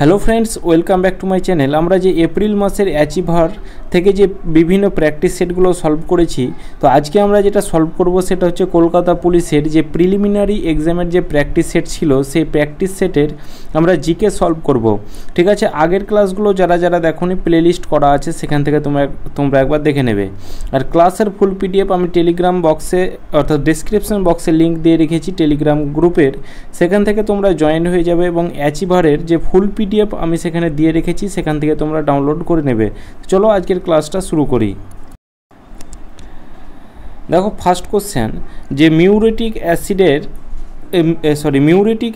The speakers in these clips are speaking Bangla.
Hello friends, welcome back to my channel. আমরা যে এপ্রিল মাসের অ্যাচিভার থেকে যে বিভিন্ন প্র্যাকটিস সেটগুলো সলভ করেছি, তো আজকে আমরা যেটা সলভ করব সেটা হচ্ছে কলকাতা পুলিশের যে প্রিলিমিনারি এক্সামের যে প্র্যাকটিস সেট ছিল, সেই প্র্যাকটিস সেটের আমরা জিকে সলভ করব। ঠিক আছে, আগের ক্লাসগুলো যারা যারা দেখোনি প্লেলিস্ট করা আছে, সেখান থেকে তোমরা একবার দেখে নেবে। আর ক্লাসের ফুল পিডিএফ আমি টেলিগ্রাম বক্সে অর্থাৎ ডেসক্রিপশন বক্সে লিঙ্ক দিয়ে রেখেছি টেলিগ্রাম গ্রুপের, সেখান থেকে তোমরা জয়েন হয়ে যাবে এবং অ্যাচিভারের যে ফুল পিডিএফ আমি সেখানে দিয়ে রেখেছি, সেখান থেকে তোমরা ডাউনলোড করে নেবে। চলো আজকের ক্লাসটা শুরু করি। দেখো, ফার্স্ট কোশ্চেন, যে মিউরেটিক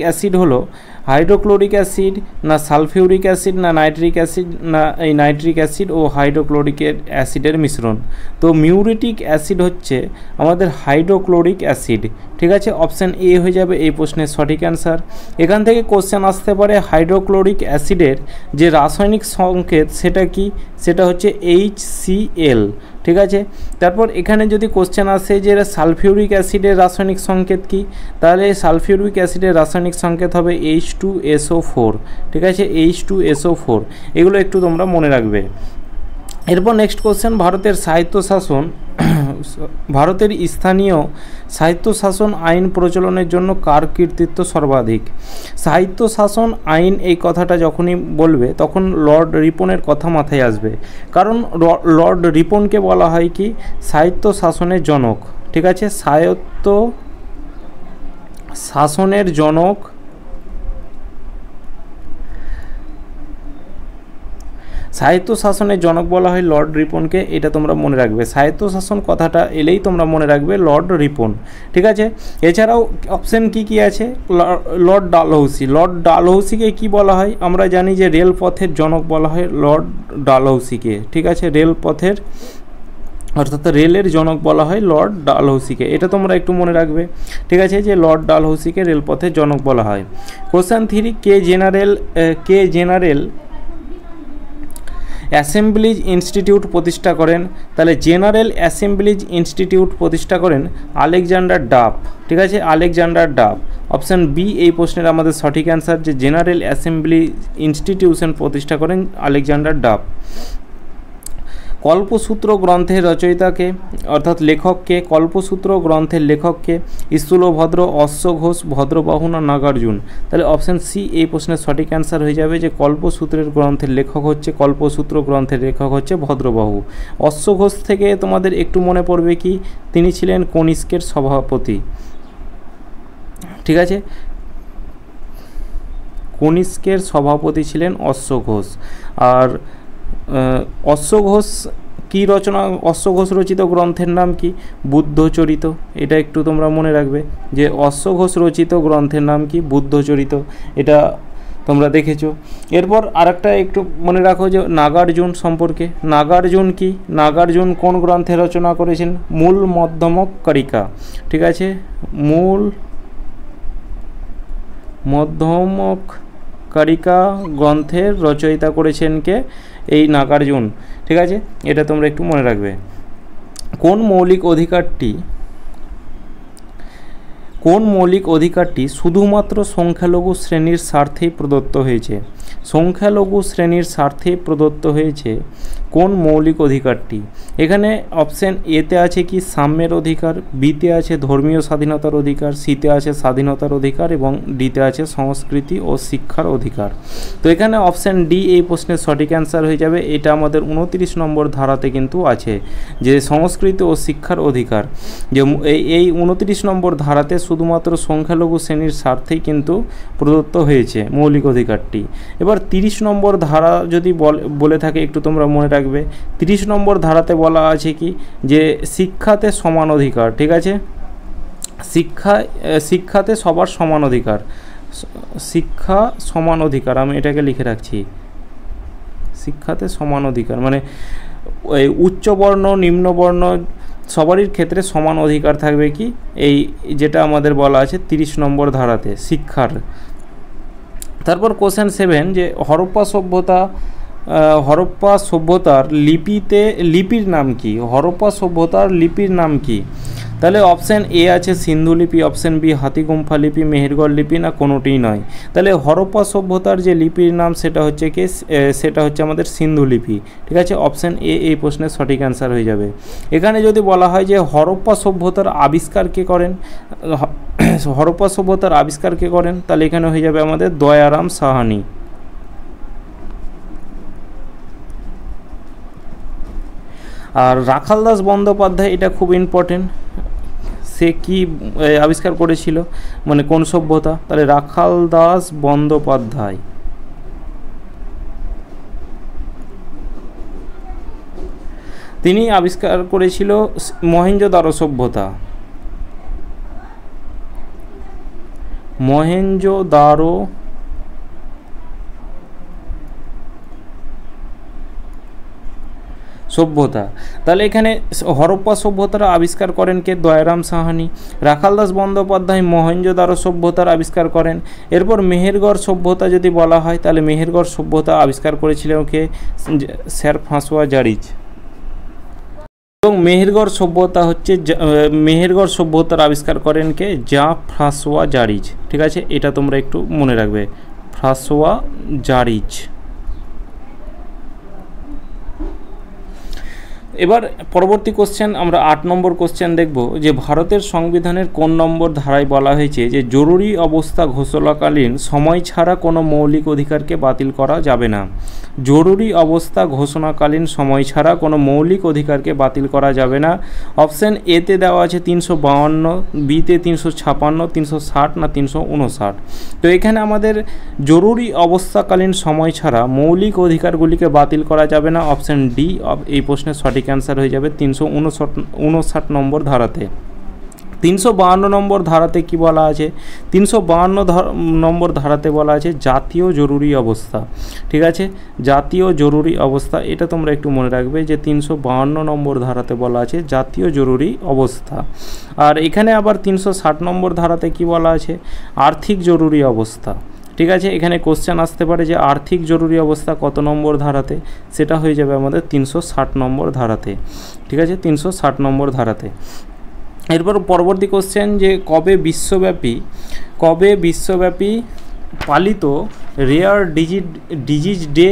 অ্যাসিড হলো হাইড্রোক্লোরিক অ্যাসিড না সালফিউরিক অ্যাসিড না নাইট্রিক অ্যাসিড না এই নাইট্রিক অ্যাসিড ও হাইড্রোক্লোরিক অ্যাসিডের মিশ্রণ। তো মিউরেটিক অ্যাসিড হচ্ছে আমাদের হাইড্রোক্লোরিক অ্যাসিড। ঠিক আছে, অপশান এ হয়ে যাবে এই প্রশ্নের সঠিক অ্যান্সার। এখান থেকে কোশ্চেন আসতে পারে হাইড্রোক্লোরিক অ্যাসিডের যে রাসায়নিক সংকেত সেটা কি, সেটা হচ্ছে HCl। ঠিক আছে, তারপর এখানে যদি কোশ্চেন আসে যে সালফিউরিক অ্যাসিডের রাসায়নিক সংকেত কি, তাহলে সালফিউরিক অ্যাসিডের রাসায়নিক সংকেত হবে H2SO4। ঠিক আছে, H2SO4, এগুলো একটু তোমরা মনে রাখবে। এরপর নেক্সট কোশ্চেন, ভারতের স্থানীয় স্বায়ত্তশাসন আইন প্রচলনের জন্য কার কৃতিত্ব সর্বাধিক? স্বায়ত্তশাসন আইন এই কথাটা যখনই বলবে তখন লর্ড রিপনের কথা মাথায় আসবে, কারণ লর্ড রিপনকে বলা হয় কি স্বায়ত্তশাসনের জনক। ঠিক আছে, স্বায়ত্তশাসনের জনক স্বায়ত্তশাসনের জনক বলা হয় লর্ড রিপনকে, এটা তোমরা মনে রাখবে। স্বায়ত্তশাসন কথাটা এলেই তোমরা মনে রাখবে লর্ড রিপন। ঠিক আছে, এছাড়াও অপশন কি আছে, লর্ড ডালহৌসিকে কি বলা হয়? আমরা জানি যে রেলপথের জনক বলা হয় লর্ড ডালহৌসিকে। ঠিক আছে, রেলপথের অর্থাৎ রেলের জনক বলা হয় লর্ড ডালহৌসিকে, এটা তোমরা একটু মনে রাখবে। ঠিক আছে, যে লর্ড ডালহৌসিকে রেলপথের জনক বলা হয়। কোশ্চেন 3, কে জেনারেল অ্যাসেম্বলিজ ইনস্টিটিউট প্রতিষ্ঠা করেন? তাহলে জেনারেল অ্যাসেম্বলিজ ইনস্টিটিউট প্রতিষ্ঠা করেন আলেকজান্ডার ডাফ। ঠিক আছে, আলেকজান্ডার ডাফ, অপশান বি এই প্রশ্নের আমাদের সঠিক অ্যান্সার, যে জেনারেল অ্যাসেম্বলি ইনস্টিটিউশন প্রতিষ্ঠা করেন আলেকজান্ডার ডাফ। কল্পসূত্র গ্রন্থের রচয়িতাকে অর্থাৎ লেখককে? কল্পসূত্র গ্রন্থের লেখককে স্থূলভদ্র, অশ্বঘোষ, ভদ্রবাহু না নাগার্জুন? তাহলে অপশান সি এই প্রশ্নের সঠিক অ্যান্সার হয়ে যাবে, যে কল্পসূত্রের গ্রন্থের লেখক হচ্ছে ভদ্রবাহু। অশ্বঘোষ থেকে তোমাদের একটু মনে পড়বে কি, তিনি ছিলেন কনিষ্কের সভাপতি। ঠিক আছে, কনিষ্কের সভাপতি ছিলেন অশ্বঘোষ। আর অশ্বঘোষ রচিত গ্রন্থের নাম কি? বুদ্ধচরিত। এটা একটু তোমরা মনে রাখবে, যে অশ্বঘোষ রচিত গ্রন্থের নাম কি? বুদ্ধচরিত, এটা তোমরা দেখেছো। এরপর আরেকটা একটু মনে রাখো যে নাগার্জুন সম্পর্কে। নাগার্জুন কোন গ্রন্থে রচনা করেছেন? মূল মধ্যমক কারিকা। ঠিক আছে, মূল মধ্যমক কারিকা গ্রন্থের রচয়িতা করেছেন কে? এই নাগার্জুন। ঠিক আছে, এটা তোমরা একটু মনে রাখবে। কোন মৌলিক অধিকারটি শুধুমাত্র সংখ্যালঘু শ্রেণীর স্বার্থেই প্রদত্ত হয়েছে? সংখ্যালঘু শ্রেণীর স্বার্থে প্রদত্ত হয়েছে কোন মৌলিক অধিকারটি? এখানে অপশান এতে আছে কি সাম্যের অধিকার, বিতে আছে ধর্মীয় স্বাধীনতার অধিকার, সিতে আছে স্বাধীনতার অধিকার এবং ডিতে আছে সংস্কৃতি ও শিক্ষার অধিকার। তো এখানে অপশান ডি এই প্রশ্নের সঠিক অ্যান্সার হয়ে যাবে। এটা আমাদের 29 নম্বর ধারাতে কিন্তু আছে, যে সংস্কৃতি ও শিক্ষার অধিকার, যে এই 29 নম্বর ধারাতে শুধুমাত্র সংখ্যালঘু শ্রেণীর স্বার্থেই কিন্তু প্রদত্ত হয়েছে মৌলিক অধিকারটি। এবার 30 নম্বর ধারা যদি বলে থাকে একটু তোমরা মনে রাখবে। 30 নম্বর ধারাতে বলা আছে কি, যে শিক্ষাতে সমান অধিকার। ঠিক আছে, শিক্ষাতে সবার সমান অধিকার, শিক্ষা সমান অধিকার, আমি এটাকে লিখে রাখছি, শিক্ষাতে সমান অধিকার, মানে ওই উচ্চবর্ণ নিম্নবর্ণ সবারই ক্ষেত্রে সমান অধিকার থাকবে কি, এই যেটা আমাদের বলা আছে 30 নম্বর ধারাতে শিক্ষার। তারপর কোশ্চেন 7, যে হরপ্পা সভ্যতার লিপির নাম কি? হরপ্পা সভ্যতার লিপির নাম কি? তাহলে অপশান এ আছে সিন্ধু লিপি, অপশান বি হাতিগুম্ফা লিপি, মেহেরগড় লিপি, না কোনোটিই নয়। তাহলে হরপ্পা সভ্যতার যে লিপির নাম সেটা হচ্ছে কি, সেটা হচ্ছে আমাদের সিন্ধু লিপি। ঠিক আছে, অপশান এ এই প্রশ্নের সঠিক অ্যান্সার হয়ে যাবে। এখানে যদি বলা হয় যে হরপ্পা সভ্যতার আবিষ্কার কে করেন, হরপ্পা সভ্যতার আবিষ্কার কে করেন, তাহলে এখানে হয়ে যাবে আমাদের দয়ারাম সাহানি। আর রাখালদাস বন্দ্যোপাধ্যায়, এটা খুব ইম্পর্টেন্ট, সে কি আবিষ্কার করেছিল, মানে কোন সভ্যতা, তাহলে রাখালদাস বন্দ্যোপাধ্যায় তিনি আবিষ্কার করেছিল মহেঞ্জোদারো সভ্যতা। মহেঞ্জোদারো সভ্যতা। তাহলে এখানে হরপ্পা সভ্যতার আবিষ্কার করেন কে, দয়ারাম সাহানি। রাখালদাস বন্দ্যোপাধ্যায় মহেঞ্জোদারো সভ্যতার আবিষ্কার করেন। এরপর মেহেরগড় সভ্যতা যদি বলা হয়, তাহলে মেহেরগড় সভ্যতা আবিষ্কার করেছিলেন কে, স্যার ফ্রাঁসোয়া জারিজ। এবং মেহেরগড় সভ্যতা হচ্ছে, মেহেরগড় সভ্যতার আবিষ্কার করেন কে, জা ফ্রাঁসোয়া জারিজ। ঠিক আছে, এটা তোমরা একটু মনে রাখবে, ফ্রাঁসোয়া জারিজ। এবার পরবর্তী কোশ্চেন, আমরা 8 নম্বর কোশ্চেন দেখব, যে ভারতের সংবিধানের কোন নম্বর ধারায় বলা হয়েছে যে জরুরি অবস্থা ঘোষণাকালীন সময় ছাড়া কোনো মৌলিক অধিকারকে বাতিল করা যাবে না। জরুরি অবস্থা ঘোষণাকালীন সময় ছাড়া কোনো মৌলিক অধিকারকে বাতিল করা যাবে না। অপশান এতে দেওয়া আছে 352, বিতে 356, 360, না 359। তো এখানে আমাদের জরুরি অবস্থাকালীন সময় ছাড়া মৌলিক অধিকারগুলিকে বাতিল করা যাবে না। অপশান ডি এই প্রশ্নের সঠিক অ্যান্সার হয়ে যাবে 359 নম্বর ধারাতে। 352 নম্বর ধারাতে কি বলা আছে, 352 নম্বর ধারাতে বলা আছে জাতীয় জরুরি অবস্থা। ঠিক আছে, জাতীয় জরুরি অবস্থা, এটা তোমরা একটু মনে রাখবে যে 352 নম্বর ধারাতে বলা আছে জাতীয় জরুরি অবস্থা। আর এখানে আবার 360 নম্বর ধারাতে কি বলা আছে, আর্থিক জরুরি অবস্থা। ঠিক আছে, এখানে কোশ্চেন আসতে পারে যে আর্থিক জরুরি অবস্থা কত নম্বর ধারাতে, সেটা হয়ে যাবে আমাদের 360 নম্বর ধারাতে। ঠিক আছে, 360 নম্বর ধারাতে। এরপর পরবর্তী কোশ্চেন, যে কবে বিশ্বব্যাপী পালিত রেয়ার ডিজিজ ডে,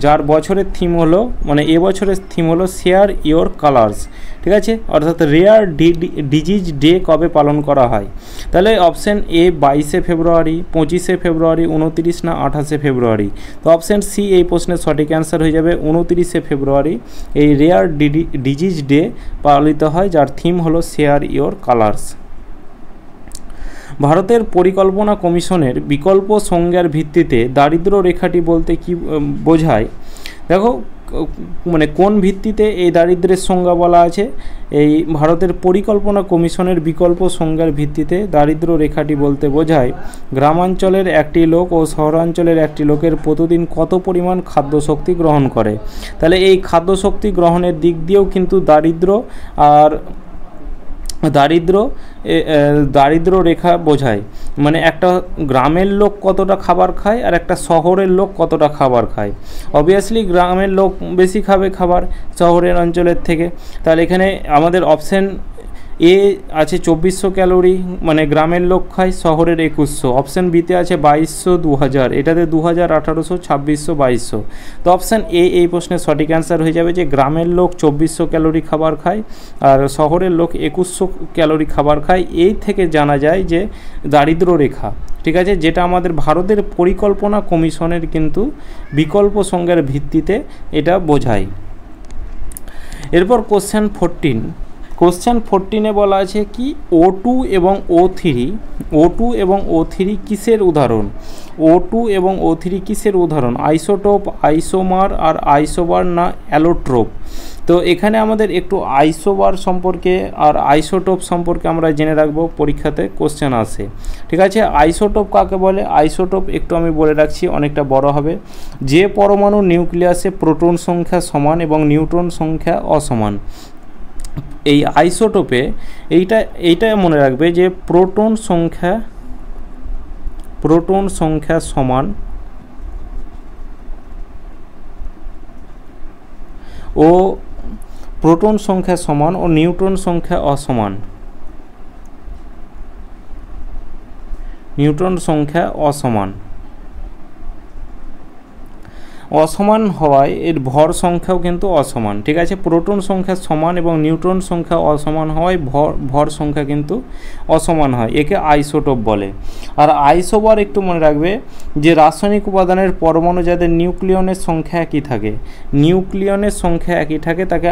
যার বছরের থিম হলো, মানে এবছরের থিম হলো শেয়ার ইয়োর কালার্স। ঠিক আছে, অর্থাৎ রেয়ার ডিজিজ ডে কবে পালন করা হয়, তাহলে অপশান এ 22শে ফেব্রুয়ারি, 25শে ফেব্রুয়ারি, 29 না 28শে ফেব্রুয়ারি। তো অপশান সি এই প্রশ্নের সঠিক অ্যান্সার হয়ে যাবে 29শে ফেব্রুয়ারি। এই রেয়ার ডিজিজ ডে পালিত হয়, যার থিম হলো শেয়ার ইয়োর কালার্স। ভারতের পরিকল্পনা কমিশনের বিকল্প সংজ্ঞার ভিত্তিতে দারিদ্র্য রেখাটি বলতে কি বোঝায়, দেখো মানে কোন ভিত্তিতে এই দারিদ্র্যের সংজ্ঞা বলা আছে, এই ভারতের পরিকল্পনা কমিশনের বিকল্প সংজ্ঞার ভিত্তিতে দারিদ্র্য রেখাটি বলতে বোঝায় গ্রামাঞ্চলের একটি লোক ও শহরাঞ্চলের একটি লোকের প্রতিদিন কত পরিমাণ খাদ্যশক্তি গ্রহণ করে। তাহলে এই খাদ্যশক্তি গ্রহণের দিক দিয়েও কিন্তু দারিদ্র্য রেখা বোঝায়, মানে একটা গ্রামের লোক কতটা খাবার খায় আর একটা শহরের লোক কতটা খাবার খায়। অবভিয়াসলি গ্রামের লোক বেশি খাবে খাবার শহরের অঞ্চলের থেকে। তাহলে এখানে আমাদের অপশান এ আছে 2400 ক্যালোরি, মানে গ্রামের লোক খায়, শহরের 2100। অপশান বিতে আছে 2200, 2000, এটাতে 2000, 1800, 2600, 2200। তো অপশান এ এই প্রশ্নের সঠিক অ্যান্সার হয়ে যাবে যে গ্রামের লোক 2400 ক্যালোরি খাবার খায় আর শহরের লোক 2100 ক্যালোরি খাবার খায়। এই থেকে জানা যায় যে দারিদ্র্য রেখা, ঠিক আছে, যেটা আমাদের ভারতের পরিকল্পনা কমিশনের কিন্তু বিকল্প সংজ্ঞার ভিত্তিতে এটা বোঝায়। এরপর কোশ্চেন 14 বলা আছে কি O2 এবং O3 কিসের উদাহরণ, O2 এবং O3 কিসের উদাহরণ, আইসোটোপ, আইসোমার আর আইসোবার না অ্যালোট্রোপ। তো এখানে আমাদের একটু আইসোবার সম্পর্কে আর আইসোটোপ সম্পর্কে আমরা জেনে রাখবো, পরীক্ষাতে কোশ্চেন আসে। ঠিক আছে, আইসোটোপ কাকে বলে, আইসোটোপ একটু আমি বলে রাখছি, অনেকটা বড় হবে। যে পরমাণু নিউক্লিয়াসে প্রোটন সংখ্যা সমান এবং নিউট্রন সংখ্যা অসমান, এই আইসোটোপে এইটা মনে রাখবে যে প্রোটন সংখ্যা সমান ও নিউট্রন সংখ্যা অসমান। নিউট্রন সংখ্যা অসমান। অসমান হওয়ায় এর ভর সংখ্যাও কিন্তু অসমান। ঠিক আছে, প্রোটন সংখ্যা সমান এবং নিউট্রন সংখ্যা অসমান হওয়ায় ভর সংখ্যা কিন্তু অসমান হয়, একে আইসোটোপ বলে। আর আইসোবার একটু মনে রাখবে যে রাসায়নিক উপাদানের পরমাণু যাদের নিউক্লিয়নের সংখ্যা একই থাকে, নিউক্লিয়নের সংখ্যা একই থাকে তাকে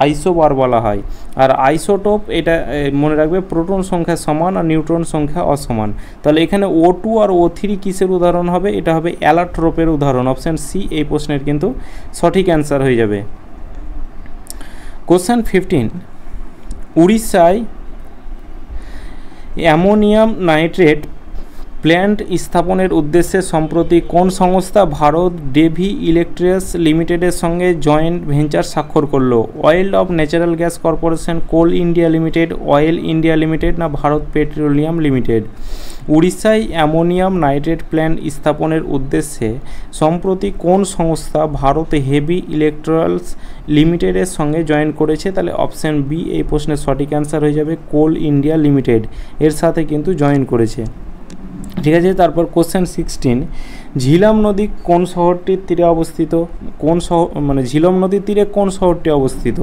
আইসোবার বলা হয়। আর আইসোটোপ এটা মনে রাখবে প্রোটন সংখ্যা সমান আর নিউট্রন সংখ্যা অসমান। তাহলে এখানে O2 আর O3 কিসের উদাহরণ হবে? এটা হবে অ্যালোট্রোপের উদাহরণ। অপশান সি এই প্রশ্নের কিন্তু সঠিক অ্যান্সার হয়ে যাবে। কোশ্চেন 15, উড়িষ্যায় অ্যামোনিয়াম নাইট্রেট প্ল্যান্ট স্থাপনের উদ্দেশ্যে সম্প্রতি কোন সংস্থা ভারত ডেভি ইলেকট্রিক্স লিমিটেডের সঙ্গে জয়েন্ট ভেঞ্চার স্বাক্ষর করলো? Oil of natural gas corporation, coal India limited, oil India limited না ভারত পেট্রোলিয়াম লিমিটেড? উড়িষ্যায় অ্যামোনিয়াম নাইট্রেট প্ল্যান্ট স্থাপনের উদ্দেশ্যে সম্প্রতি কোন সংস্থা ভারত হেভি ইলেকট্রিক্স লিমিটেডের সঙ্গে জয়েন করেছে? তাহলে অপশান বি এই প্রশ্নের সঠিক অ্যান্সার হয়ে যাবে, কোল ইন্ডিয়া লিমিটেড এর সাথে কিন্তু জয়েন করেছে। ঠিক আছে, তারপর কোশ্চেন 16, ঝিলাম নদী কোন শহরটির তীরে অবস্থিত? কোন শহর মানে ঝিলম নদীর তীরে কোন শহরটি অবস্থিত?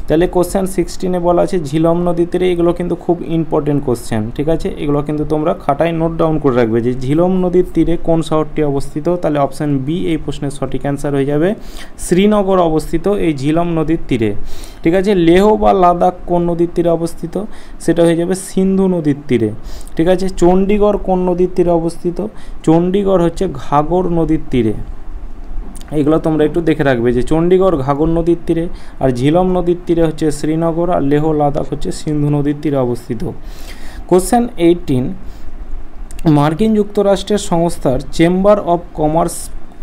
তাহলে কোশ্চেন 16-এ বলা আছে ঝিলম নদীর তীরে। এগুলো কিন্তু খুব ইম্পর্টেন্ট কোশ্চেন। ঠিক আছে, এগুলো কিন্তু তোমরা খাতায় নোট ডাউন করে রাখবে যে ঝিলম নদীর তীরে কোন শহরটি অবস্থিত। তাহলে অপশান বি এই প্রশ্নের সঠিক অ্যান্সার হয়ে যাবে, শ্রীনগর অবস্থিত এই ঝিলম নদীর তীরে। ঠিক আছে, লেহ বা লাদাখ কোন নদীর তীরে অবস্থিত? সেটা হয়ে যাবে সিন্ধু নদীর তীরে। ঠিক আছে, চণ্ডীগড় কোন নদীর তীরে অবস্থিত? চণ্ডীগড় হচ্ছে ঘাঘর নদীর তীরে। এগুলো তোমরা একটু দেখে রাখবে যে চণ্ডীগড় ঘাঘর নদীর তীরে, আর ঝিলম নদীর তীরে হচ্ছে শ্রীনগর, আর লেহ লাদাখ হচ্ছে সিন্ধু নদীর তীরে অবস্থিত। কোশ্চেন 18, মার্কিন যুক্তরাষ্ট্রের সংস্থার চেম্বার অফ কমার্স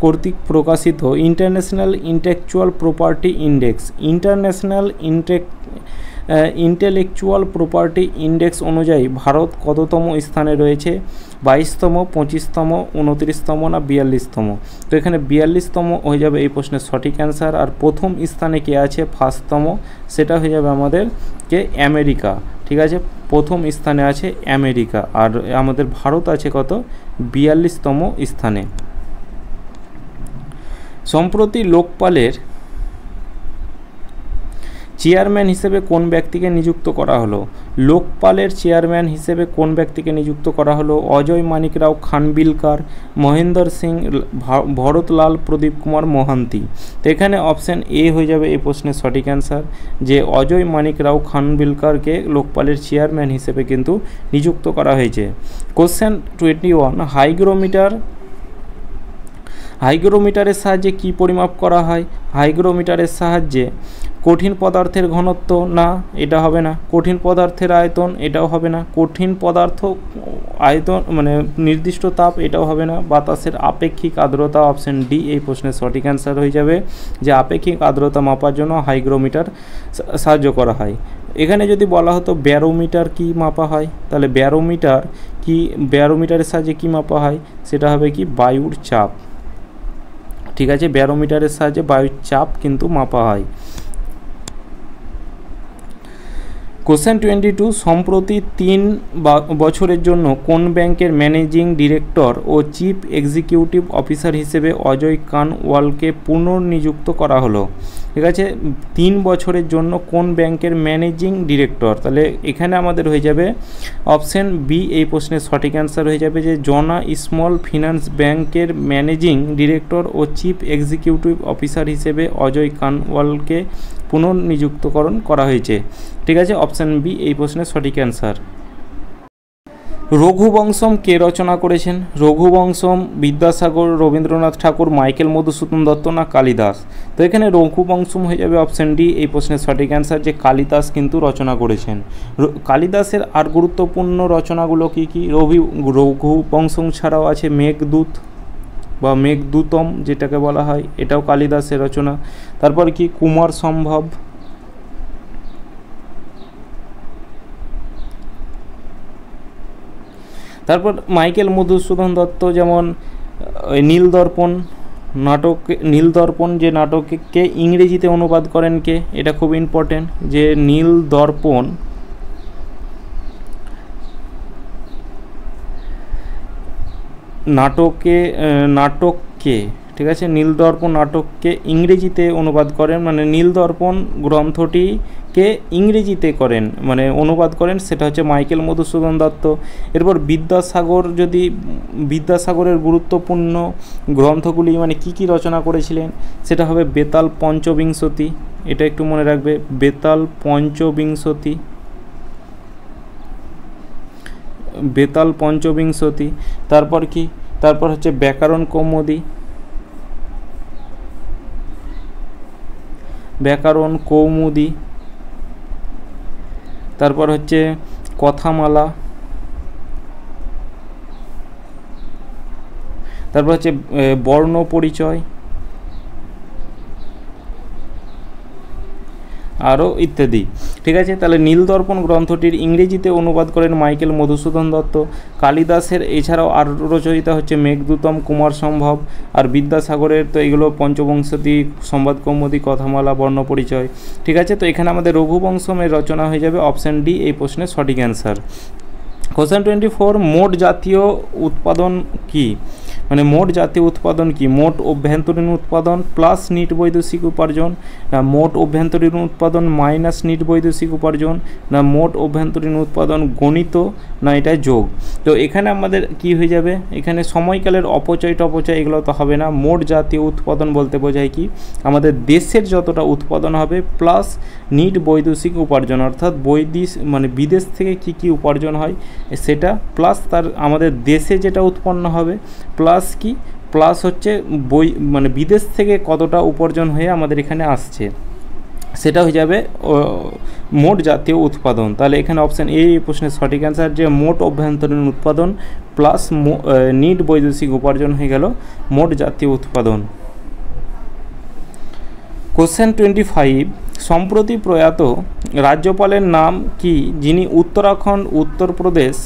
কর্তৃক প্রকাশিত international intellectual property index, international intellectual property index অনুযায়ী ভারত কততম স্থানে রয়েছে? 22তম, 25তম, 29তম না 42তম? তো এখানে 42তম হয়ে যাবে এই প্রশ্নের সঠিক অ্যান্সার। আর প্রথম স্থানে কে আছে? 1তম, সেটা হয়ে যাবে আমাদের কে? আমেরিকা। ঠিক আছে, প্রথম স্থানে আছে আমেরিকা, আর আমাদের ভারত আছে কত? 42তম স্থানে। সম্প্রতি লোকপালের চেয়ারম্যান হিসেবে কোন ব্যক্তিকে নিযুক্ত করা হলো? লোকপালের চেয়ারম্যান হিসেবে কোন ব্যক্তিকে নিযুক্ত করা হলো? অজয় মানিকরাও খানবিলকার, মহেন্দর সিং, ভরতলাল প্রদীপ কুমার মোহান্তি? তো এখানে অপশান এ হয়ে যাবে এই প্রশ্নের সঠিক অ্যান্সার, যে অজয় মানিকরাও খানবিলকারকে লোকপালের চেয়ারম্যান হিসেবে কিন্তু নিযুক্ত করা হয়েছে। কোশ্চেন 21, হাইগ্রোমিটারের সাহায্যে কি পরিমাপ করা হয়? হাইগ্রোমিটারের সাহায্যে কঠিন পদার্থের ঘনত্ব না, এটা হবে না। কঠিন পদার্থের আয়তন, এটাও হবে না। কঠিন পদার্থ আয়তন মানে নির্দিষ্ট তাপ, এটাও হবে না। বাতাসের আপেক্ষিক আর্দ্রতা, অপশান ডি এই প্রশ্নের সঠিক অ্যান্সার হয়ে যাবে, যে আপেক্ষিক আর্দ্রতা মাপার জন্য হাইগ্রোমিটার সাহায্য করা হয়। এখানে যদি বলা হতো ব্যারোমিটার কি মাপা হয়, তাহলে ব্যারোমিটারের সাহায্যে কি মাপা হয়? সেটা হবে কি? বায়ুর চাপ। ঠিক আছে, ব্যারোমিটারের সাহায্যে বায়ুর চাপ কিন্তু মাপা হয়। কোশ্চেন 22, সম্প্রতি 3 বছরের জন্য কোন ব্যাংকের ম্যানেজিং ডিরেক্টর ও চিফ এক্সিকিউটিভ অফিসার হিসেবে অজয় কানওয়ালকে পুনর্নিযুক্ত করা হলো? ঠিক আছে, 3 বছরের জন্য কোন ব্যাংকের ম্যানেজিং ডিরেক্টর? তাহলে এখানে আমাদের হয়ে যাবে অপশান বি এই প্রশ্নের সঠিক অ্যান্সার হয়ে যাবে, যে জনা স্মল ফিন্যান্স ব্যাংকের ম্যানেজিং ডিরেক্টর ও চিফ এক্সিকিউটিভ অফিসার হিসেবে অজয় কানওয়ালকে পুনর্নিযুক্তকরণ করা হয়েছে। ঠিক আছে, অপশান বি এই প্রশ্নের সঠিক অ্যান্সার। রঘুবংশম কে রচনা করেছেন? রঘুবংশম বিদ্যাসাগর, রবীন্দ্রনাথ ঠাকুর, মাইকেল মধুসূদন দত্ত না কালিদাস? তো এখানে রঘুবংশম হয়ে যাবে অপশান ডি এই প্রশ্নের সঠিক অ্যান্সার, যে কালিদাস কিন্তু রচনা করেছেন। কালিদাসের আর গুরুত্বপূর্ণ রচনাগুলো কি কি? রঘুবংশম ছাড়াও আছে মেঘদূত বা মেঘদূতম যেটাকে বলা হয়, এটাও কালিদাসের রচনা। তারপর কি? কুমার সম্ভব, তারপর মাইকেল মধুসূদন দত্ত যেমন নীলদর্পণ যে নাটককে ইংরেজিতে অনুবাদ করেন কে? এটা খুব ইম্পর্টেন্ট, যে নীলদর্পণ নাটককে ঠিক আছে, নীলদর্পণ নাটককে ইংরেজিতে অনুবাদ করেন, মানে নীলদর্পণ গ্রন্থটিকে ইংরেজিতে করেন মানে অনুবাদ করেন, সেটা হচ্ছে মাইকেল মধুসূদন দত্ত। এরপর বিদ্যাসাগরের গুরুত্বপূর্ণ গ্রন্থগুলি মানে কি রচনা করেছিলেন, সেটা হবে বেতাল পঞ্চবিংশতি, এটা একটু মনে রাখবে, বেতাল পঞ্চবিংশতি। তারপর হচ্ছে ব্যাকরণ কৌমুদী, তারপর হচ্ছে কথামালা, তারপর হচ্ছে বর্ণ পরিচয়, আরও ইত্যাদি। ঠিক আছে, তাহলে নীলদর্পণ গ্রন্থটির ইংরেজিতে অনুবাদ করেন মাইকেল মধুসূদন দত্ত। কালিদাসের এছাড়াও আর রচয়িতা হচ্ছে মেঘদূতম, কুমার সম্ভব, আর বিদ্যাসাগরের তো এগুলো পঞ্চবংশতি, সংবাদ কৌমুদী, কথামালা, বর্ণ পরিচয়। ঠিক আছে, তো এখানে আমাদের রঘুবংশমের রচনা হয়ে যাবে অপশান ডি এই প্রশ্নের সঠিক অ্যান্সার। কোশ্চেন 24, মোট জাতীয় উৎপাদন কি? মানে মোট জাতীয় উৎপাদন কি? মোট অভ্যন্তরীণ উৎপাদন প্লাস নিট বৈদেশিক উপার্জন, না মোট অভ্যন্তরীণ উৎপাদন মাইনাস নিট বৈদেশিক উপার্জন, না মোট অভ্যন্তরীণ উৎপাদন গণিত, না এটা যোগ? তো এখানে আমাদের কি হয়ে যাবে, এখানে সময়কালের অপচয় টপচয় এগুলো তো হবে না। মোট জাতীয় উৎপাদন বলতে বোঝায় কি, আমাদের দেশের যতটা উৎপাদন হবে প্লাস নিট বৈদেশিক উপার্জন, অর্থাৎ বিদেশ থেকে কি উপার্জন হয় সেটা, প্লাস তার আমাদের দেশে যেটা উৎপন্ন হবে, প্লাস হচ্ছে বিদেশ থেকে কতটা উপার্জন হয়ে আমাদের এখানে আসছে, সেটা হয়ে যাবে মোট জাতীয় উৎপাদন। তাহলে এখানে অপশান এ প্রশ্নের সঠিক অ্যান্সার, যে মোট অভ্যন্তরীণ উৎপাদন প্লাস নিট বৈদেশিক উপার্জন হয়ে গেল মোট জাতীয় উৎপাদন। কোশ্চেন 25, সম্প্রতি প্রয়াত রাজ্যপালের নাম কি, যিনি উত্তরাখণ্ড, উত্তরপ্রদেশ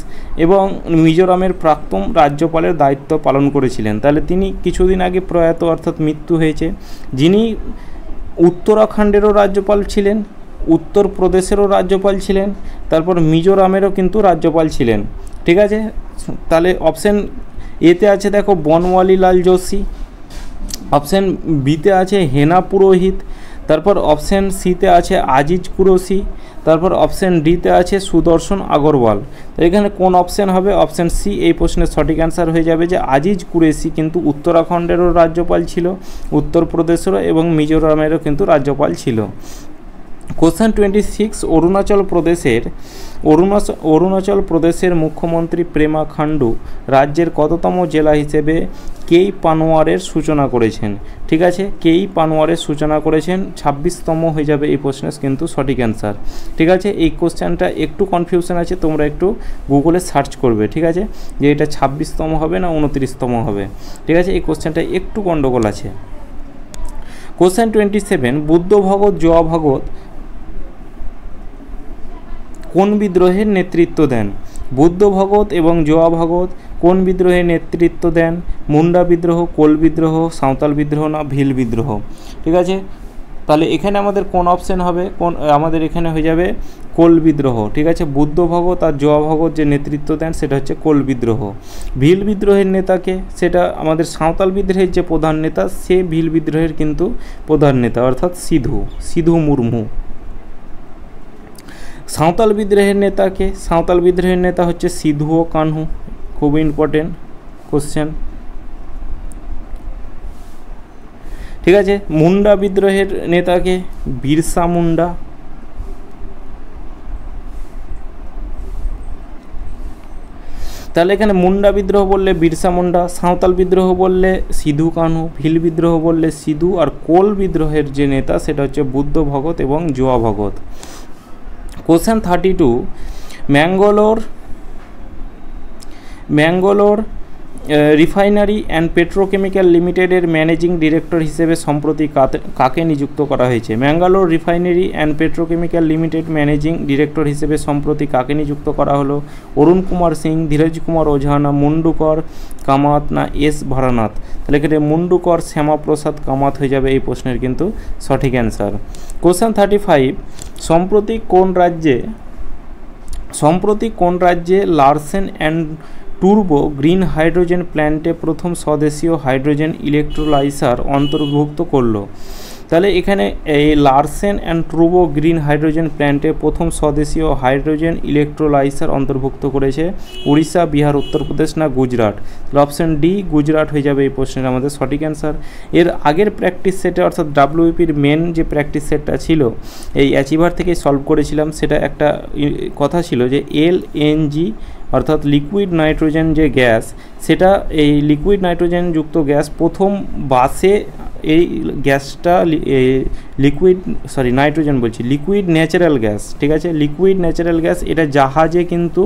এবং মিজোরামের প্রাক্তন রাজ্যপালের দায়িত্ব পালন করেছিলেন? তাহলে তিনি কিছুদিন আগে প্রয়াত, অর্থাৎ মৃত্যু হয়েছে। যিনি উত্তরাখণ্ডেরও রাজ্যপাল ছিলেন, উত্তরপ্রদেশেরও রাজ্যপাল ছিলেন, তারপর মিজোরামেরও কিন্তু রাজ্যপাল ছিলেন। ঠিক আছে, তাহলে অপশান এতে আছে দেখো বনওয়ালিলাল যোশী, অপশান বিতে আছে হেনা পুরোহিত, তারপর অপশান সিতে আছে আজিজ কুরশি, তারপর অপশান ডিতে আছে সুদর্শন আগরওয়াল। তো এখানে কোন অপশান হবে? অপশান সি এই প্রশ্নের সঠিক অ্যান্সার হয়ে যাবে, যে আজিজ কুরেশি কিন্তু উত্তরাখণ্ডেরও রাজ্যপাল ছিল, উত্তরপ্রদেশেরও এবং মিজোরামেরও কিন্তু রাজ্যপাল ছিল। কোশ্চেন 26, অরুণাচল প্রদেশের মুখ্যমন্ত্রী পেমা খান্ডু রাজ্যের কততম জেলা হিসেবে কেই পানোয়ারের সূচনা করেছেন? ঠিক আছে, কেই পানোয়ারের সূচনা করেছেন, 26তম হয়ে যাবে এই প্রশ্নের কিন্তু সঠিক অ্যান্সার। ঠিক আছে, এই কোশ্চেনটা একটু কনফিউশন আছে, তোমরা একটু গুগলে সার্চ করবে। ঠিক আছে, যে এটা 26তম হবে না 29তম হবে। ঠিক আছে, এই কোশ্চেনটা একটু গণ্ডগোল আছে। কোশ্চেন 27, বুদ্ধ ভগত জোয়া ভগত কোন বিদ্রোহের নেতৃত্ব দেন? বুদ্ধ ভগত এবং জোয়া ভগত কোন বিদ্রোহের নেতৃত্ব দেন? মুন্ডা বিদ্রোহ, কোল বিদ্রোহ, সাঁওতাল বিদ্রোহ, না ভিল বিদ্রোহ? ঠিক আছে, তাহলে এখানে আমাদের কোন অপশান হবে? আমাদের এখানে হয়ে যাবে কোল বিদ্রোহ। ঠিক আছে, বুদ্ধ ভগত আর জোয়া ভগত যে নেতৃত্ব দেন সেটা হচ্ছে কোল বিদ্রোহ। ভিল বিদ্রোহের নেতাকে, সেটা আমাদের সাঁওতাল বিদ্রোহের যে প্রধান নেতা, সে ভিল বিদ্রোহের কিন্তু প্রধান নেতা, অর্থাৎ সিধু মুর্মু। সাঁওতাল বিদ্রোহের নেতাকে, সাঁওতাল বিদ্রোহের নেতা হচ্ছে সিধু ও কানহু। খুব ইম্পর্টেন্ট কোশ্চেন। ঠিক আছে, মুন্ডা বিদ্রোহের নেতাকে বিরসা মুন্ডা। তাহলে এখানে মুন্ডা বিদ্রোহ বললে বিরসা মুন্ডা, সাঁওতাল বিদ্রোহ বললে সিধু কানহু, ভিল বিদ্রোহ বললে সিধু, আর কোল বিদ্রোহের যে নেতা সেটা হচ্ছে বুদ্ধ ভগত এবং Zoya Bhagat. Question 32, Mangalore refinery and petrochemical লিমিটেডের ম্যানেজিং ডিরেক্টর হিসেবে সম্প্রতি কাকে নিযুক্ত করা হয়েছে? Mangalore refinery and petrochemical limited managing director হিসেবে সম্প্রতি কাকে নিযুক্ত করা হলো? অরুণ কুমার সিং, ধীরজ কুমার ওঝা, না মুন্ডুকর কামাত, না এস ভারানাথ? তাহলে এখানে মুন্ডুকর শ্যামাপ্রসাদ কামাত হয়ে যাবে এই প্রশ্নের কিন্তু সঠিক অ্যান্সার। কোশ্চেন 35, সম্প্রতি কোন রাজ্যে লারসেন অ্যান্ড টুর্বো গ্রিন হাইড্রোজেন প্ল্যান্টে প্রথম স্বদেশীয় হাইড্রোজেন ইলেকট্রোলাইজার অন্তর্ভুক্ত করলো? তাহলে এখানে এই লারসেন অ্যান্ড টুর্বো গ্রিন হাইড্রোজেন প্ল্যান্টে প্রথম স্বদেশীয় হাইড্রোজেন ইলেকট্রোলাইজার অন্তর্ভুক্ত করেছে উড়িষ্যা, বিহার, উত্তরপ্রদেশ না গুজরাট? তাহলে অপশান ডি গুজরাট হয়ে যাবে এই প্রশ্নের আমাদের সঠিক অ্যান্সার। এর আগের প্র্যাকটিস সেটে অর্থাৎ ডাব্লিউপির মেন যে প্র্যাকটিস সেটটা ছিল এই অ্যাচিভার থেকে সলভ করেছিলাম, সেটা একটা কথা ছিল যে এলএনজি অর্থাৎ লিকুইড নাইট্রোজেন যে গ্যাস, সেটা এই লিকুইড নাইট্রোজেন যুক্ত গ্যাস প্রথম বাসে এই গ্যাসটা লিকুইড ন্যাচারাল গ্যাস, ঠিক আছে, লিকুইড ন্যাচারাল গ্যাস, এটা জাহাজে কিন্তু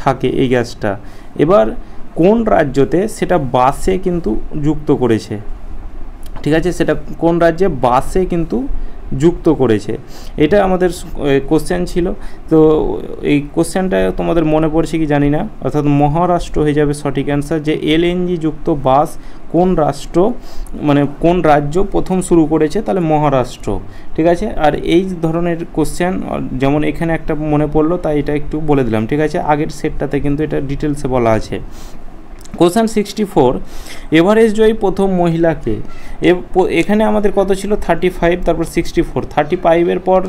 থাকে এই গ্যাসটা। এবার কোন রাজ্যতে সেটা বাসে কিন্তু যুক্ত করেছে, ঠিক আছে, সেটা কোন রাজ্যে বাসে কিন্তু যুক্ত করেছে, এটা আমাদের কোশ্চেন ছিল। তো এই কোশ্চেনটা তোমাদের মনে পড়ছে কি জানি না, অর্থাৎ মহারাষ্ট্র হয়ে যাবে সঠিক অ্যান্সার। যে এলএনজি যুক্ত বাস কোন রাষ্ট্র মানে কোন রাজ্য প্রথম শুরু করেছে, তাহলে মহারাষ্ট্র, ঠিক আছে। আর এই ধরনের কোশ্চেন যেমন এখানে একটা মনে পড়লো তাই এটা একটু বলে দিলাম, ঠিক আছে, আগের সেটটাতে কিন্তু এটা ডিটেলসে বলা আছে। কোশ্চেন 64, এভারেস্ট জয়ী প্রথম মহিলাকে, এখানে আমাদের কত ছিল 35, তারপর 64, 35-এর পর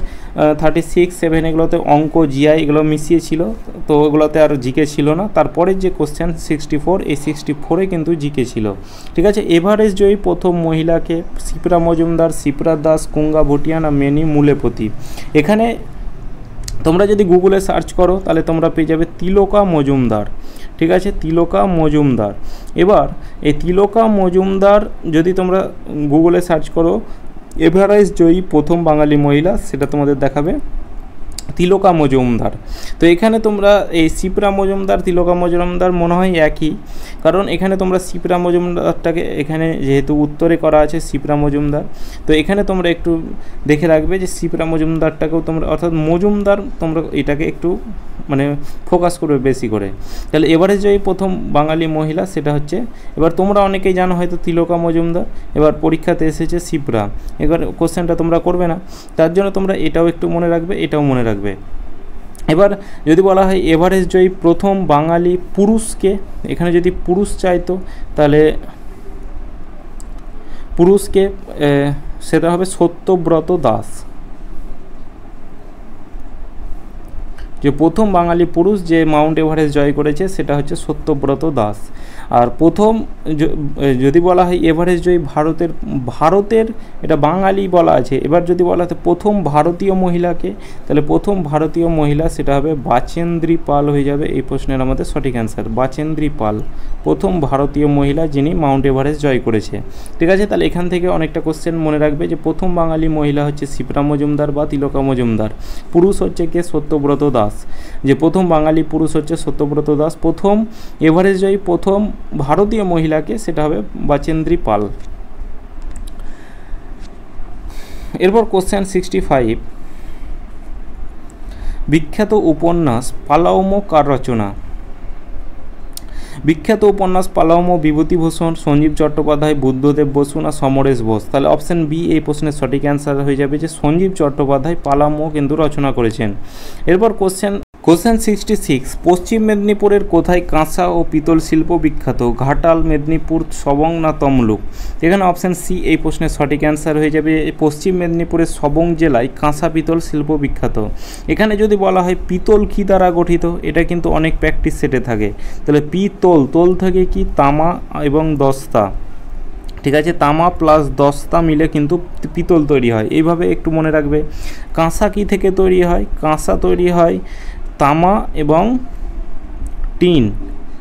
36, 7 এগুলোতে অঙ্ক জিআই এগুলো মিশিয়েছিল, তো ওগুলোতে আর জিকে ছিল না। তারপরে যে কোশ্চেন 64, এই 64-এ কিন্তু জিকে ছিল, ঠিক আছে। এভারেস্ট জয়ী প্রথম মহিলাকে, শিপ্রা মজুমদার, শিপ্রা দাস, কুঙ্গা ভুটিয়া না মেনি মুলেপতি? এখানে তোমরা যদি গুগলে সার্চ করো তাহলে তোমরা পেয়ে যাবে তিলকা মজুমদার, ঠিক আছে, তিলকা মজুমদার। এবার এই তিলকা মজুমদার যদি তোমরা গুগলে সার্চ করো এভারেস্ট জয়ী প্রথম বাঙালি মহিলা, সেটা তোমাদের দেখাবে তিলকা মজুমদার। তো এখানে তোমরা এই শিপ্রা মজুমদার, তিলকা মজুমদার মনে হয় একই, কারণ এখানে তোমরা শিপ্রা মজুমদারটাকে এখানে যেহেতু উত্তরে করা আছে শিপ্রা মজুমদার, তো এখানে তোমরা একটু দেখে রাখবে যে শিপ্রা মজুমদারটাকেও তোমরা অর্থাৎ মজুমদার তোমরা এটাকে একটু মানে ফোকাস করবে বেশি করে। তাহলে এভারেস্ট জয়ী প্রথম বাঙালি মহিলা সেটা হচ্ছে, এবার তোমরা অনেকেই জানো হয়তো তিলকা মজুমদার, এবার পরীক্ষাতে এসেছে শিপ্রা, এবার কোশ্চেনটা তোমরা করবে না, তার জন্য তোমরা এটাও একটু মনে রাখবে, এটাও মনে রাখবে। এবার যদি বলা হয় এভারেস্ট জয়ী প্রথম বাঙালি পুরুষকে, এখানে যদি পুরুষ চাইতো তাহলে পুরুষকে সেটা হবে সত্যব্রত দাস, যে প্রথম বাঙালি পুরুষ যে মাউন্ট এভারেস্ট জয় করেছে সেটা হচ্ছে সত্যব্রত দাস। আর প্রথম যদি বলা হয় এভারেস্ট জয়ী ভারতের এটা বাঙালি বলা আছে, এবার যদি বলা হয় প্রথম ভারতীয় মহিলাকে, তাহলে প্রথম ভারতীয় মহিলা সেটা হবে বাচেন্দ্রী পাল হয়ে যাবে এই প্রশ্নের আমাদের সঠিক অ্যান্সার, বাচেন্দ্রী পাল প্রথম ভারতীয় মহিলা যিনি মাউন্ট এভারেস্ট জয় করেছে, ঠিক আছে। তাহলে এখান থেকে অনেকটা কোশ্চেন মনে রাখবে যে প্রথম বাঙালি মহিলা হচ্ছে শিপ্রা মজুমদার বা তিলকা মজুমদার, পুরুষ হচ্ছে কে সত্যব্রত দাস, যে প্রথম বাঙালি পুরুষ হচ্ছে সত্যব্রত দাস, প্রথম এভারেস্ট জয়ী প্রথম ভারতীয় মহিলাকে সেটা হবে বাচেন্দ্রী পাল। এরপর কোশ্চেন 65, বিখ্যাত উপন্যাস পালাওমো কার রচনা? বিখ্যাত উপন্যাস পালাওমো বিভূতিভূষণ, সঞ্জীব চট্টোপাধ্যায়, বুদ্ধদেব বসু না সমরেশ বোস? তাহলে অপশান বি এই প্রশ্নের সঠিক অ্যান্সার হয়ে যাবে যে সঞ্জীব চট্টোপাধ্যায় পালাওমো কিন্তু রচনা করেছেন। এরপর কোশ্চেন 66, পশ্চিম মেদিনীপুরের কোথায় কাঁসা ও পিতল শিল্প বিখ্যাত? ঘাটাল, মেদিনীপুর, সবং না তমলুক? এখানে অপশান সি এই প্রশ্নের সঠিক অ্যান্সার হয়ে যাবে পশ্চিম মেদিনীপুরের সবং জেলায় কাঁসা পিতল শিল্প বিখ্যাত। এখানে যদি বলা হয় পিতল কী দ্বারা গঠিত, এটা কিন্তু অনেক প্র্যাকটিস সেটে থাকে, তাহলে পিতল, তোল থেকে কি তামা এবং দস্তা, ঠিক আছে, তামা প্লাস দস্তা মিলে কিন্তু পিতল তৈরি হয়, এইভাবে একটু মনে রাখবে। কাঁসা কী থেকে তৈরি হয়? কাঁসা তৈরি হয় তামা এবং টিন,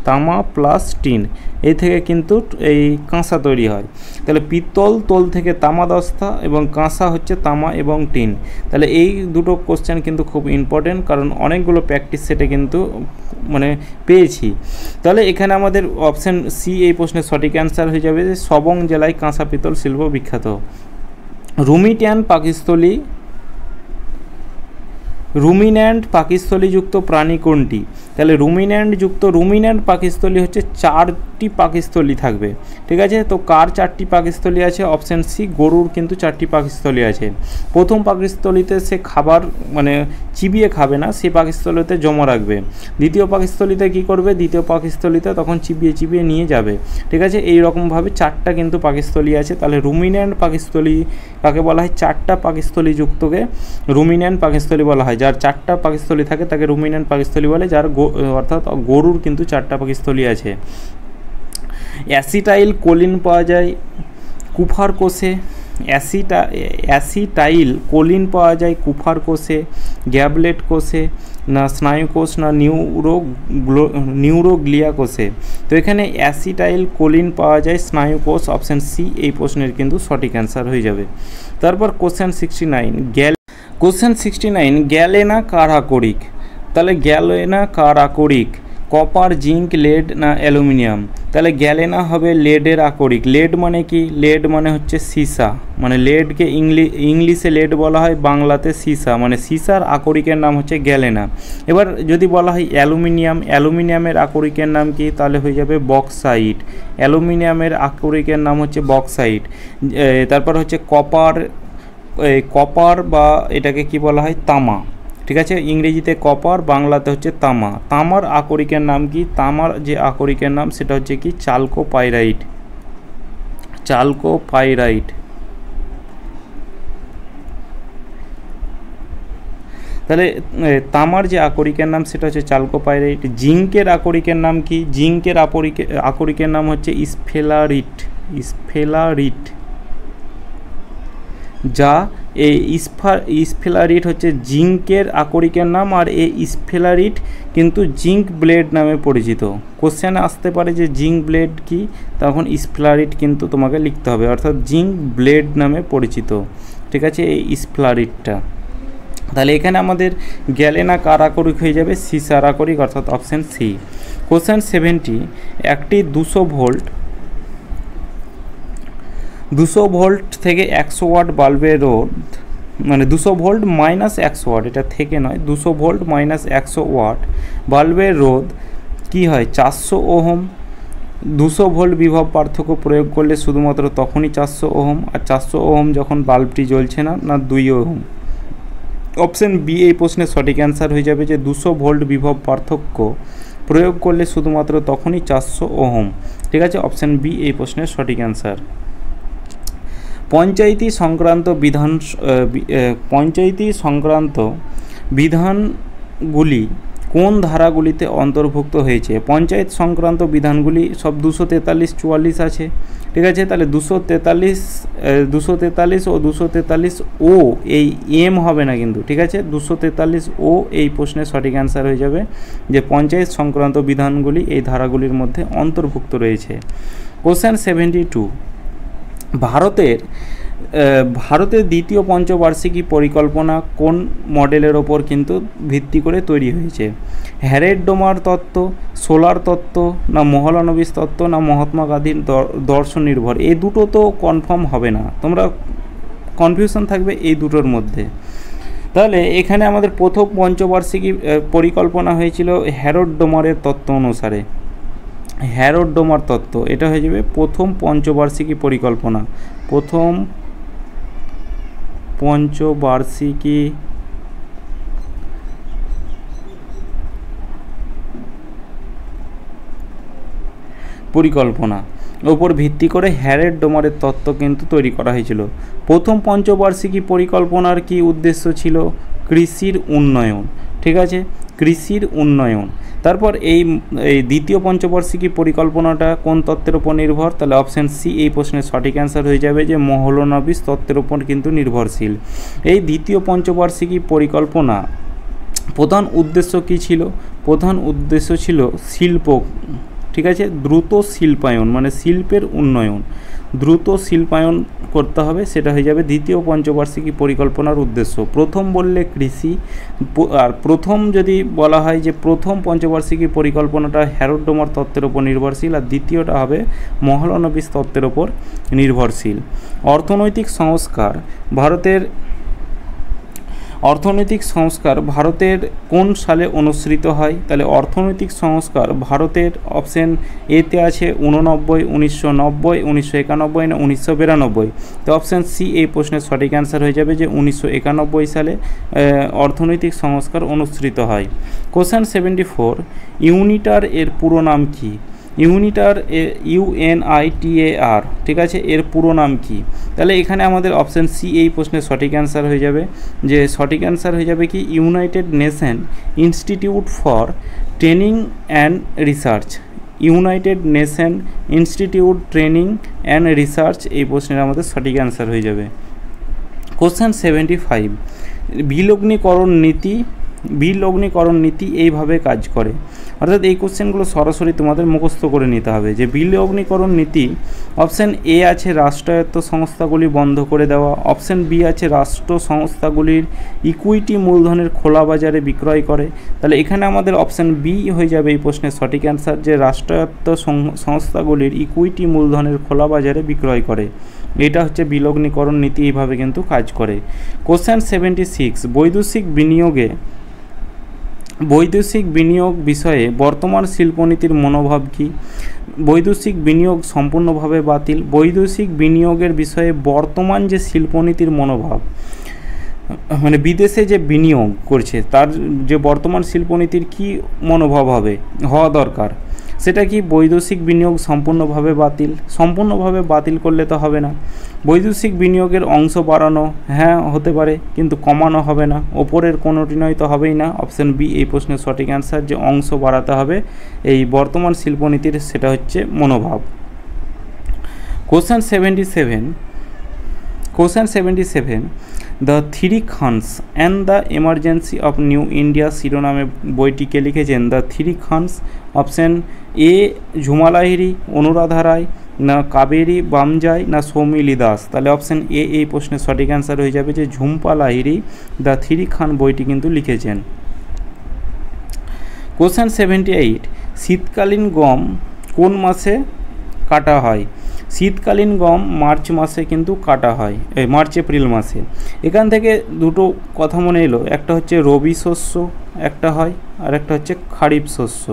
তামা প্লাস টিন, এই থেকে কিন্তু এই কাঁসা তৈরি হয়। তাহলে পিতল তোল থেকে তামা দস্তা এবং কাঁসা হচ্ছে তামা এবং টিন। তাহলে এই দুটো কোশ্চেন কিন্তু খুব ইম্পর্টেন্ট, কারণ অনেকগুলো প্র্যাকটিস সেটে কিন্তু মানে পেয়েছি। তাহলে এখানে আমাদের অপশান সি এই প্রশ্নের সঠিক অ্যান্সার হয়ে যাবে যে সবং জেলায় কাঁসা পিতল শিল্প বিখ্যাত। রুমিন্যান্ট পাকিস্থলীযুক্ত প্রাণী কোনটি? তাহলে রুমিন্যান্ট পাকিস্থলী হচ্ছে 4টি পাকস্থলী থাকবে। ঠিক আছে, তো কার 4টি পাকস্থলী আছে? অপশান সি, গরুর কিন্তু 4টি পাকস্থলী আছে। প্রথম পাকস্থলীতে সে খাবার মানে চিবিয়ে খাবে না, সে পাকস্থলীতে জমা রাখবে। দ্বিতীয় পাকস্থলীতে কি করবে? দ্বিতীয় পাকস্থলীতে তখন চিবিয়ে চিবিয়ে নিয়ে যাবে। ঠিক আছে, এই রকমভাবে 4টা কিন্তু পাকস্থলী আছে। তাহলে রুমিন্যান্ট পাকস্থলী কাকে বলা হয়? 4টা পাকস্থলী যুক্তকে রুমিন্যান্ট পাকস্থলী বলা হয়। যার 4টা পাকস্থলী থাকে তাকে রুমিন্যান্ট পাকস্থলী বলে, যার অর্থাৎ গরুর কিন্তু 4টা পাকস্থলী আছে। অ্যাসিটাইল কোলিন পাওয়া যায় কুফার কোষে। অ্যাসিটাইল কোলিন পাওয়া যায় কুফার কোষে, গ্যাবলেট কোষে, না স্নায়ু কোষ, না নিউরোগ্লিয়া কোষে। তো এখানে অ্যাসিটাইল কোলিন পাওয়া যায় স্নায়ু কোষ, অপশান সি এই প্রশ্নের কিন্তু সঠিক অ্যান্সার হয়ে যাবে। তারপর কোশ্চেন 69 গ্যালেনা কার আকরিক? তাহলে গ্যালেনা কার আকরিক? কপার, জিঙ্ক, লেড না অ্যালুমিনিয়াম? তাহলে গ্যালেনা হবে লেডের আকরিক। লেড মানে কি? লেড মানে হচ্ছে সীসা, মানে লেডকে ইংলিশে লেড বলা হয়, বাংলাতে সীসা, মানে সীসার আকরিকের নাম হচ্ছে গ্যালেনা। এবার যদি বলা হয় অ্যালুমিনিয়ামের আকরিকের নাম কি? তাহলে হয়ে যাবে বক্সাইট। অ্যালুমিনিয়ামের আকরিকের নাম হচ্ছে বক্সাইট। তারপর হচ্ছে কপার বা এটাকে কি বলা হয়? তামা। ঠিক আছে, ইংরেজিতে কপার, বাংলাতে হচ্ছে তামা। তামার আকরিকের নাম কি? তামার যে আকরিকের নাম সেটা হচ্ছে কি? চালকোপাইরাইট। তাহলে তামার যে আকরিকের নাম সেটা হচ্ছে চালকোপাইরাইট। জিঙ্কের আকরিকের নাম কি? জিঙ্কের আকরিকের নাম হচ্ছে স্ফেলারিট। যা এই স্ফেলারিট হচ্ছে জিঙ্কের আকরিকের নাম, আর এই স্ফেলারিট কিন্তু জিঙ্ক ব্লেড নামে পরিচিত। কোশ্চেনে আসতে পারে যে জিঙ্ক ব্লেড কি, তখন স্ফেলারিট কিন্তু তোমাকে লিখতে হবে, অর্থাৎ জিঙ্ক ব্লেড নামে পরিচিত। ঠিক আছে, এই স্ফেলারিটটা। তাহলে এখানে আমাদের গ্যালেনা কার আকরিক হয়ে যাবে? সিসার আকরিক, অর্থাৎ অপশান সি। কোশ্চেন 70 একটি 200 ভোল্ট থেকে 100 ওয়াট বাল্বের রোধ, মানে 200 ভোল্ট মাইনাস 100 ওয়াট, এটা থেকে নয়, 200 ভোল্ট মাইনাস 100 ওয়াট বাল্বের রোধ কি হয়? 400 ওহম। 200 ভোল্ট বিভব পার্থক্য প্রয়োগ করলে শুধুমাত্র তখনই 400 ওহম, আর 400 ওহম যখন বাল্বটি জ্বলছে না, 2 ওহম। অপশান বি এই প্রশ্নের সঠিক অ্যান্সার হয়ে যাবে যে 200 ভোল্ট বিভব পার্থক্য প্রয়োগ করলে শুধুমাত্র তখনই 400 ওহম। ঠিক আছে, অপশান বি এই প্রশ্নের সঠিক অ্যান্সার। পঞ্চায়েতি সংক্রান্ত বিধানগুলি কোন ধারাগুলিতে অন্তর্ভুক্ত হয়েছে? পঞ্চায়েত সংক্রান্ত বিধানগুলি সব 243-44 আছে। ঠিক আছে, তাহলে 243 ও 243 ও এই এম হবে না কিন্তু। ঠিক আছে, 243 ও এই প্রশ্নের সঠিক অ্যান্সার হয়ে যাবে যে পঞ্চায়েত সংক্রান্ত বিধানগুলি এই ধারাগুলির মধ্যে অন্তর্ভুক্ত রয়েছে। কোশ্চেন 72 ভারতের দ্বিতীয় পঞ্চবার্ষিকী পরিকল্পনা কোন মডেলের ওপর কিন্তু ভিত্তি করে তৈরি হয়েছে? হ্যারেড-ডোমার তত্ত্ব, সোলার তত্ত্ব, না মহলানবিশ তত্ত্ব, না মহাত্মা গান্ধীর দর্শন নির্ভর? এই দুটো তো কনফার্ম হবে না, তোমরা কনফিউশন থাকবে এই দুটোর মধ্যে। তাহলে এখানে আমাদের প্রথম পঞ্চবার্ষিকী পরিকল্পনা হয়েছিল হ্যারড-ডোমারের তত্ত্ব অনুসারে। হ্যারড-ডোমার তত্ত্ব, এটা হয়ে যাবে প্রথম পঞ্চবার্ষিকী পরিকল্পনা। প্রথম পঞ্চবার্ষিকী পরিকল্পনা ওপর ভিত্তি করে হ্যারেড-ডোমারের তত্ত্ব কিন্তু তৈরি করা হয়েছিল। প্রথম পঞ্চবার্ষিকী পরিকল্পনার কি উদ্দেশ্য ছিল? কৃষির উন্নয়ন। ঠিক আছে, কৃষির উন্নয়ন। তারপর এই দ্বিতীয় পঞ্চবার্ষিকী পরিকল্পনাটা কোন তত্ত্বের উপর নির্ভর? তাহলে অপশান সি এই প্রশ্নের সঠিক অ্যান্সার হয়ে যাবে যে মহলানবিশ তত্ত্বের উপর কিন্তু নির্ভরশীল। এই দ্বিতীয় পঞ্চবার্ষিকী পরিকল্পনা প্রধান উদ্দেশ্য কী ছিল? প্রধান উদ্দেশ্য ছিল শিল্প। ঠিক আছে, দ্রুত শিল্পায়ন, মানে শিল্পের উন্নয়ন, দ্রুত শিল্পায়ন করতে হবে, সেটা হয়ে যাবে দ্বিতীয় পঞ্চবার্ষিকী পরিকল্পনার উদ্দেশ্য। প্রথম বললে কৃষি, আর প্রথম যদি বলা হয় যে প্রথম পঞ্চবার্ষিকী পরিকল্পনাটা হ্যারড-ডোমার তত্ত্বের ওপর নির্ভরশীল, আর দ্বিতীয়টা হবে মহলানবিশ তত্ত্বের ওপর নির্ভরশীল। অর্থনৈতিক সংস্কার অর্থনৈতিক সংস্কার ভারতের কোন সালে অনুসৃত হয়? তাহলে অর্থনৈতিক সংস্কার ভারতের অপশন এতে আছে 89, 1990, 1991 না 1992। তো অপশান সি এই প্রশ্নের সঠিক অ্যান্সার হয়ে যাবে যে 1991 সালে অর্থনৈতিক সংস্কার অনুসৃত হয়। কোশ্চেন 74, ইউনিটার এর পুরো নাম কি? ইউনিটার UNITAR, ঠিক আছে, এর পুরো নাম কি? তাহলে এখানে আমাদের অপশান সি এই প্রশ্নের সঠিক অ্যান্সার হয়ে যাবে, যে সঠিক অ্যান্সার হয়ে যাবে কি United nation institute for training and research. United nation institute training and research এই প্রশ্নের আমাদের সঠিক অ্যান্সার হয়ে যাবে। কোশ্চেন 75, বিলগ্নীকরণ নীতি এইভাবে কাজ করে। অর্থাৎ এই কোশ্চেনগুলো সরাসরি তোমাদের মুখস্থ করে নিতে হবে। যে বিলগ্নীকরণ নীতি, অপশান এ আছে রাষ্ট্রায়ত্ত সংস্থাগুলি বন্ধ করে দেওয়া, অপশান বি আছে রাষ্ট্র সংস্থাগুলির ইকুইটি মূলধনের খোলা বাজারে বিক্রয় করে। তাহলে এখানে আমাদের অপশান বি হয়ে যাবে এই প্রশ্নের সঠিক অ্যান্সার, যে রাষ্ট্রায়ত্ত সংস্থাগুলির ইকুইটি মূলধনের খোলা বাজারে বিক্রয় করে। এটা হচ্ছে বিলগ্নীকরণ নীতি, এইভাবে কিন্তু কাজ করে। কোশ্চেন 76, বৈদেশিক বিনিয়োগ বিষয়ে বর্তমান শিল্পনীতির মনোভাব কী? বৈদেশিক বিনিয়োগ সম্পূর্ণভাবে বাতিল। বৈদেশিক বিনিয়োগের বিষয়ে বর্তমান যে শিল্পনীতির মনোভাব, মানে বিদেশে যে বিনিয়োগ করছে তার যে বর্তমান শিল্পনীতির কী মনোভাব হওয়া দরকার, সেটা কি বৈদেশিক বিনিয়োগ সম্পূর্ণভাবে বাতিল করলে তো হবে না। বৈদেশিক বিনিয়োগের অংশ বাড়ানো, হ্যাঁ হতে পারে, কিন্তু কমানো হবে না। ওপরের কোনোটি নয় তো হবেই না। অপশান বি এই প্রশ্নের সঠিক অ্যান্সার, যে অংশ বাড়াতে হবে এই বর্তমান শিল্পনীতির, সেটা হচ্ছে মনোভাব। Question 77, the three Khans and the emergency of new India শিরোনামে বইটিকে লিখেছেন the three Khans. Option A Jhuma Lahiri, Anuradha Roy, না কাবেরী বামজাই, না সৌমিলি দাস। তাহলে অপশান এ এই প্রশ্নের সঠিক অ্যান্সার হয়ে যাবে, যে ঝুম্পা লাহিড়ী দ্য থ্রি খান বইটি কিন্তু লিখেছেন। কোশ্চেন 78, শীতকালীন গম কোন মাসে কাটা হয়? শীতকালীন গম মার্চ মাসে কিন্তু কাটা হয়, মার্চ এপ্রিল মাসে। এখান থেকে দুটো কথা মনে এলো, একটা হচ্ছে রবি শস্য একটা হয়, আর একটা হচ্ছে খারিফ শস্য।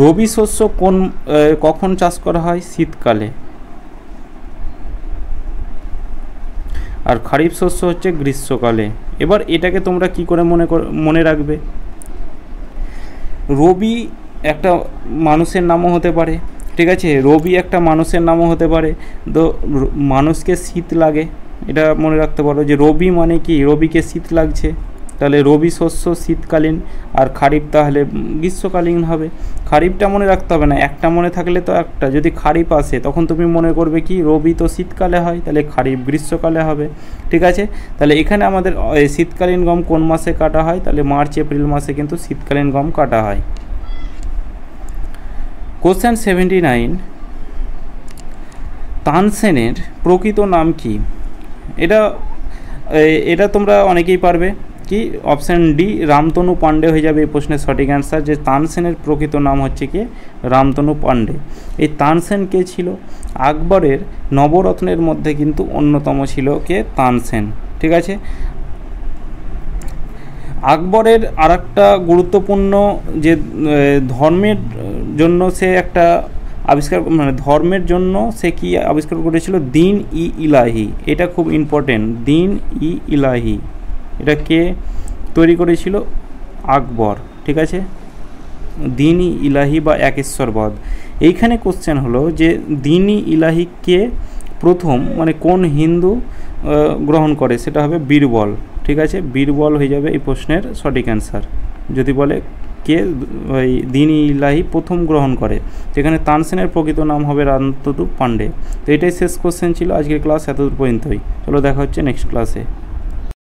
রবি শস্য কখন চাষ করা হয়? শীতকালে। আর খারিফ শস্য হচ্ছে গ্রীষ্মকালে। এবার এটাকে তোমরা কি করে মনে রাখবে? রবি একটা মানুষের নামও হতে পারে, ঠিক আছে, রবি একটা মানুষের নামও হতে পারে। তো মানুষকে শীত লাগে, এটা মনে রাখতে পারো, যে রবি মানে কি, রবিকে শীত লাগছে, তাহলে রবি শস্য শীতকালীন, আর খারিফ তাহলে গ্রীষ্মকালীন হবে। খারিফটা মনে রাখতে হবে না, একটা মনে থাকলে তো একটা, যদি খারিফ আসে তখন তুমি মনে করবে কি রবি তো শীতকালে হয়, তাহলে খারিফ গ্রীষ্মকালে হবে, ঠিক আছে। তাহলে এখানে আমাদের শীতকালীন গম কোন মাসে কাটা হয়? তাহলে মার্চ এপ্রিল মাসে কিন্তু শীতকালীন গম কাটা হয়। কোশ্চেন 79, তানসেনের প্রকৃত নাম কি? এটা তোমরা অনেকেই পারবে। কি? অপশান ডি রামতনু পাণ্ডে হয়ে যাবে এই প্রশ্নের সঠিক অ্যান্সার, যে তানসেনের প্রকৃত নাম হচ্ছে কি রামতনু পাণ্ডে। এই তানসেন কে ছিল? আকবরের নবরত্নের মধ্যে কিন্তু অন্যতম ছিল কে? তানসেন, ঠিক আছে। আকবরের আরেকটা গুরুত্বপূর্ণ যে ধর্মের জন্য সে একটা আবিষ্কার, মানে ধর্মের জন্য সে কি আবিষ্কার করেছিল? দ্বীন-ই-ইলাহি। এটা খুব ইম্পর্টেন্ট, দ্বীন-ই-ইলাহি। এটা কে তৈরি করেছিল? আকবর, ঠিক আছে। দ্বীন-ই-ইলাহি বা একেশ্বরবাদ। এইখানে কোশ্চেন হলো যে দ্বীন-ই-ইলাহি কে প্রথম, মানে কোন হিন্দু গ্রহণ করে? সেটা হবে বীরবল, ঠিক আছে। বীরবল হয়ে যাবে এই প্রশ্নের সঠিক অ্যান্সার, যদি বলে কে ওই দ্বীন-ই-ইলাহি প্রথম গ্রহণ করে। যেখানে তানসেনের প্রকৃত নাম হবে রামতনু পাণ্ডে। তো এটাই শেষ কোশ্চেন ছিল আজকের ক্লাস, এতদূর পর্যন্তই। চলো দেখা হচ্ছে নেক্সট ক্লাসে।